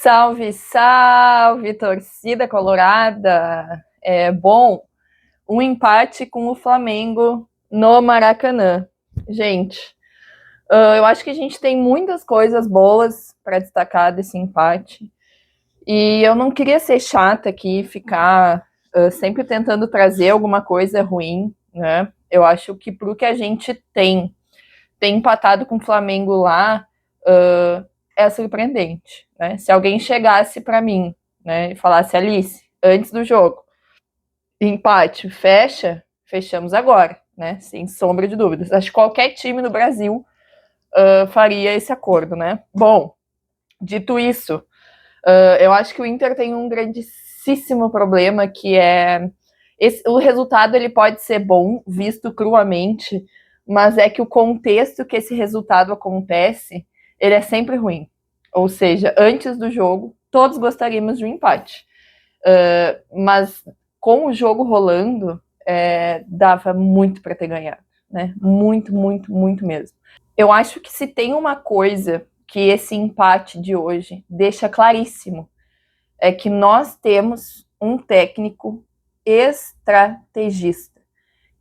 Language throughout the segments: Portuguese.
Salve, salve, torcida colorada! Bom, um empate com o Flamengo no Maracanã. Gente, eu acho que a gente tem muitas coisas boas para destacar desse empate. E eu não queria ser chata aqui e ficar sempre tentando trazer alguma coisa ruim, né? Eu acho que pro que a gente tem empatado com o Flamengo lá, é surpreendente, né? Se alguém chegasse para mim, né, e falasse: Alice, antes do jogo, empate, fechamos agora, né? Sem sombra de dúvidas. Acho que qualquer time no Brasil faria esse acordo, né? Bom, dito isso, eu acho que o Inter tem um grandíssimo problema que é o resultado ele pode ser bom visto cruamente, mas é que o contexto que esse resultado acontece, ele é sempre ruim. Ou seja, antes do jogo, todos gostaríamos de um empate. Mas com o jogo rolando, dava muito para ter ganhado. Né? Muito, muito, muito mesmo. Eu acho que se tem uma coisa que esse empate de hoje deixa claríssimo, é que nós temos um técnico estrategista,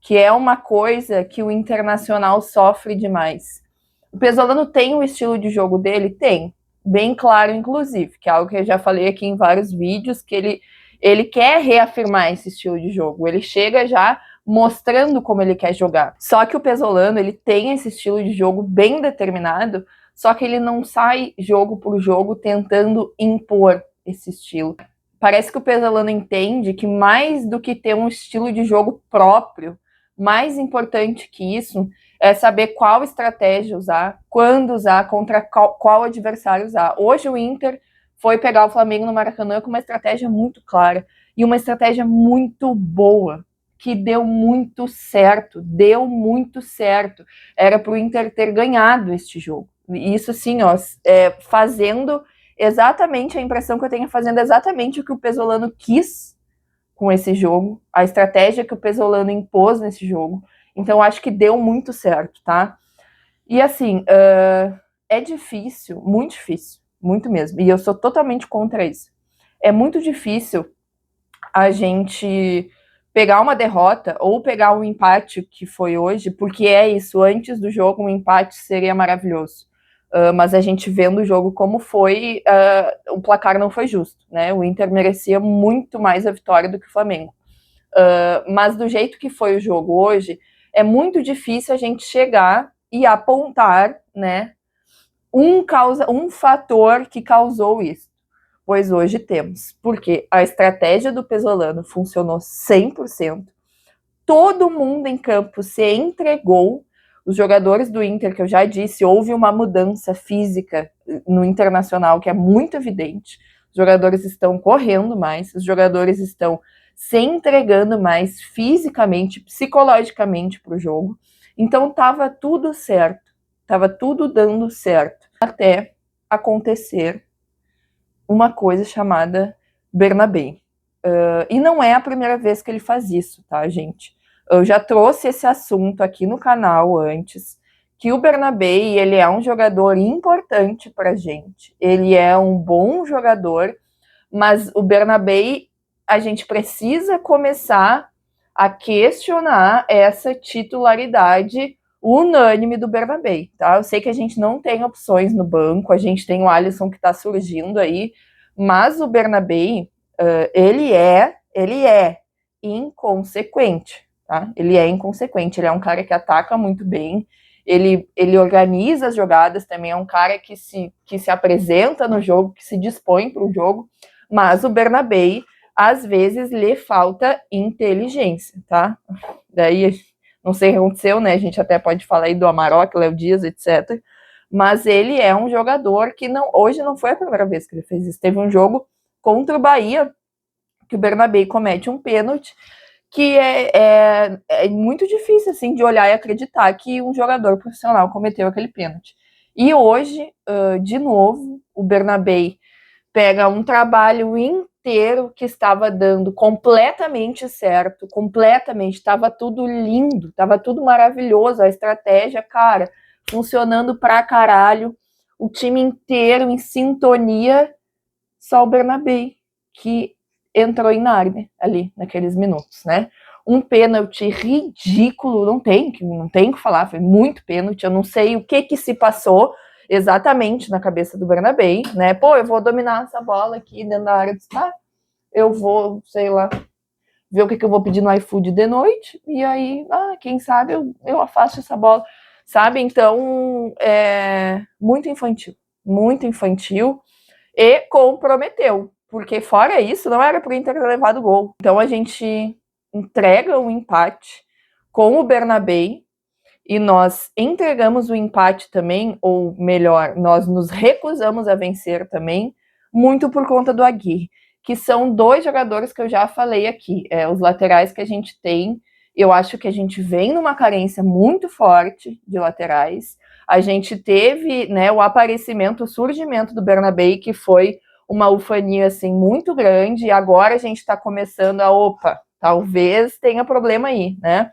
que é uma coisa que o Internacional sofre demais. O Pesolano tem o estilo de jogo dele? Tem. Bem claro, inclusive, que é algo que eu já falei aqui em vários vídeos, que ele quer reafirmar esse estilo de jogo. Ele chega já mostrando como ele quer jogar. Só que o Pesolano, ele tem esse estilo de jogo bem determinado, só que ele não sai jogo por jogo tentando impor esse estilo. Parece que o Pesolano entende que mais do que ter um estilo de jogo próprio, mais importante que isso é saber qual estratégia usar, quando usar, contra qual adversário usar. Hoje o Inter foi pegar o Flamengo no Maracanã com uma estratégia muito clara e uma estratégia muito boa, que deu muito certo, Era para o Inter ter ganhado este jogo. Isso sim, ó, fazendo exatamente a impressão que eu tenho, fazendo exatamente o que o Pesolano quis com esse jogo, a estratégia que o Pesolano impôs nesse jogo. Então, acho que deu muito certo, tá? E assim, é difícil, muito mesmo. E eu sou totalmente contra isso. É muito difícil a gente pegar uma derrota ou pegar um empate que foi hoje, porque é isso, antes do jogo um empate seria maravilhoso. Mas a gente vendo o jogo como foi, o placar não foi justo, né? O Inter merecia muito mais a vitória do que o Flamengo. Mas do jeito que foi o jogo hoje, é muito difícil a gente chegar e apontar, né, um fator que causou isso. Pois hoje temos, porque a estratégia do Pesolano funcionou 100%, todo mundo em campo se entregou, os jogadores do Inter, que eu já disse, houve uma mudança física no Internacional que é muito evidente, os jogadores estão correndo mais, os jogadores estão se entregando mais fisicamente, psicologicamente para o jogo, então estava tudo certo, estava tudo dando certo, até acontecer uma coisa chamada Bernabé. E não é a primeira vez que ele faz isso, tá, gente? Eu já trouxe esse assunto aqui no canal antes, que o Bernabé, ele é um jogador importante pra gente. Ele é um bom jogador, mas o Bernabé, a gente precisa começar a questionar essa titularidade unânime do Bernabé, tá? Eu sei que a gente não tem opções no banco, a gente tem o Alisson que tá surgindo aí, mas o Bernabé, ele é inconsequente, tá? Ele é inconsequente, ele é um cara que ataca muito bem, ele organiza as jogadas também, é um cara que se apresenta no jogo, que se dispõe para o jogo, mas o Bernabé, às vezes, lhe falta inteligência, tá? Daí, não sei o que aconteceu, né? A gente até pode falar aí do Amarok, Léo Dias, etc. Mas ele é um jogador que hoje não foi a primeira vez que ele fez isso. Teve um jogo contra o Bahia, que o Bernabé comete um pênalti, que é muito difícil, assim, de olhar e acreditar que um jogador profissional cometeu aquele pênalti. E hoje, de novo, o Bernabé pega um trabalho inteiro que estava dando completamente certo, estava tudo lindo, estava tudo maravilhoso, a estratégia, cara, funcionando pra caralho, o time inteiro em sintonia, só o Bernabé que entrou em Narnia ali, naqueles minutos, né? Um pênalti ridículo, não tem que falar, foi muito pênalti, eu não sei o que se passou exatamente na cabeça do Bernabé, né? Pô, eu vou dominar essa bola aqui dentro da área, tá? Eu vou, sei lá, ver o que eu vou pedir no iFood de noite, e aí, quem sabe eu afasto essa bola, sabe? Então, muito infantil, e comprometeu, porque fora isso, não era para o Inter ter levado gol. Então a gente entrega o empate com o Bernabé, e nós entregamos o empate também, ou melhor, nós nos recusamos a vencer também, muito por conta do Aguirre, que são 2 jogadores que eu já falei aqui, os laterais que a gente tem. Eu acho que a gente vem numa carência muito forte de laterais. A gente teve, né, o aparecimento, o surgimento do Bernabé, que foi uma ufania assim muito grande, e agora a gente está começando talvez tenha problema aí, né?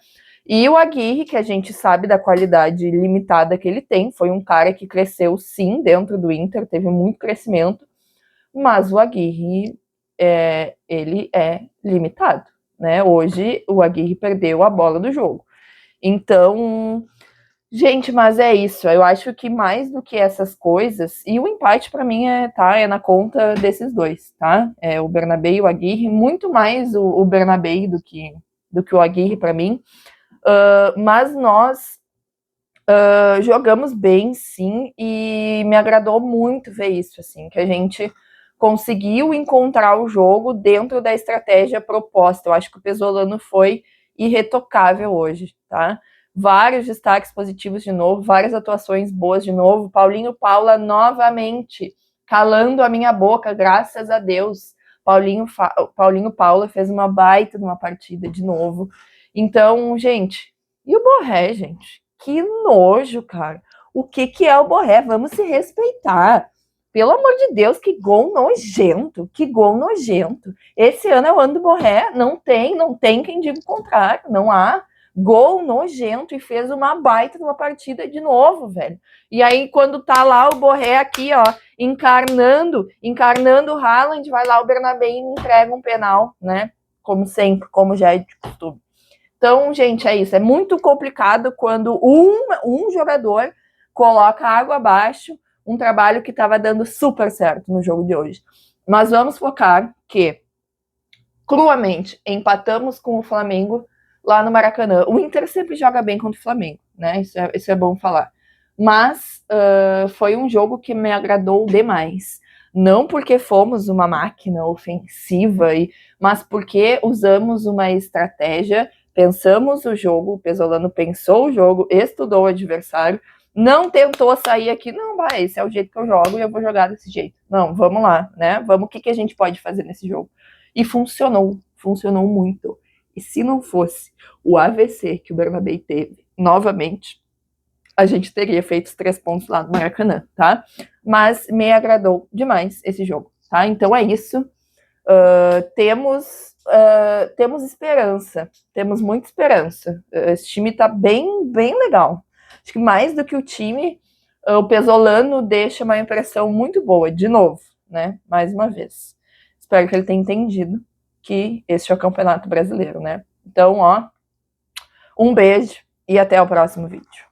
E o Aguirre, que a gente sabe da qualidade limitada que ele tem, foi um cara que cresceu sim dentro do Inter, teve muito crescimento, mas o Aguirre, ele é limitado, né? Hoje o Aguirre perdeu a bola do jogo. Então, gente, mas é isso. Eu acho que mais do que essas coisas, e o empate para mim é na conta desses dois, tá? O Bernabé e o Aguirre, muito mais o Bernabé do que o Aguirre para mim. Mas nós jogamos bem, sim, e me agradou muito ver isso, assim, que a gente conseguiu encontrar o jogo dentro da estratégia proposta. Eu acho que o Pesolano foi irretocável hoje, tá? Vários destaques positivos de novo, várias atuações boas de novo. Paulinho Paula novamente calando a minha boca, graças a Deus. Paulinho Paula fez uma baita de uma partida de novo. Então, gente, e o Borré, gente? Que nojo, cara. O que é o Borré? Vamos se respeitar. Pelo amor de Deus, que gol nojento. Que gol nojento. Esse ano é o ano do Borré. Não tem quem diga o contrário. Não há gol nojento, e fez uma baita numa partida de novo, velho. E aí, quando tá lá o Borré aqui, ó, encarnando o Haaland, vai lá o Bernabé e me entrega um penal, né? Como sempre, como já é de costume. Então, gente, é isso. É muito complicado quando um jogador coloca água abaixo um trabalho que estava dando super certo no jogo de hoje. Mas vamos focar que, cruamente, empatamos com o Flamengo lá no Maracanã. O Inter sempre joga bem contra o Flamengo, né? Isso é bom falar. Mas foi um jogo que me agradou demais. Não porque fomos uma máquina ofensiva, mas porque usamos uma estratégia, pensamos o jogo, o Pesolano pensou o jogo, estudou o adversário, não tentou sair aqui, não, esse é o jeito que eu jogo e eu vou jogar desse jeito. Não, vamos lá, né? Vamos, o que a gente pode fazer nesse jogo? E funcionou muito. E se não fosse o AVC que o Bernabé teve, novamente, a gente teria feito os 3 pontos lá no Maracanã, tá? Mas me agradou demais esse jogo, tá? Então é isso. Temos esperança, temos muita esperança. Esse time tá bem legal. Acho que mais do que o time, o Pesolano deixa uma impressão muito boa, de novo, né? Mais uma vez. Espero que ele tenha entendido que esse é o Campeonato Brasileiro, né? Então, ó, um beijo e até o próximo vídeo.